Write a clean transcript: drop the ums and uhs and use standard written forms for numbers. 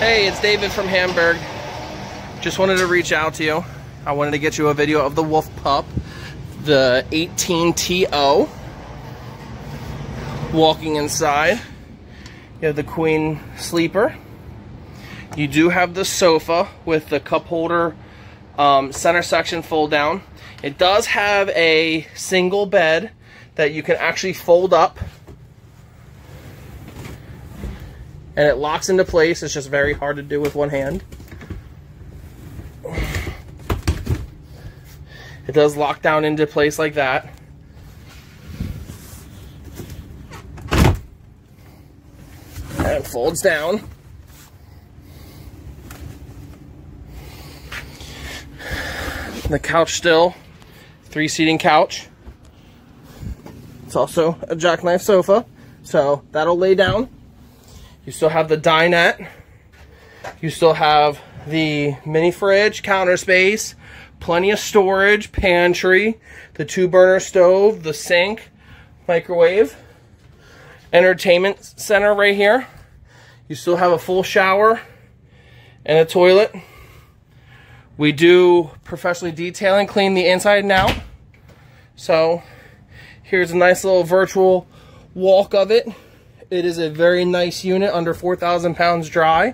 Hey, it's David from Hamburg. Just wanted to reach out to you. I wanted to get you a video of the Wolf Pup, the 18TO. Walking inside, you have the queen sleeper. You do have the sofa with the cup holder center section fold down. It does have a single bed that you can actually fold up, and it locks into place. It's just very hard to do with one hand. It does lock down into place like that. And it folds down. The couch still, 3-seating couch. It's also a jackknife sofa, so that'll lay down. You still have the dinette. You still have the mini fridge, counter space, plenty of storage, pantry, the 2-burner stove, the sink, microwave, entertainment center right here. You still have a full shower and a toilet. We do professionally detail and clean the inside and out. So here's a nice little virtual walk of it. It is a very nice unit, under 4,000 pounds dry.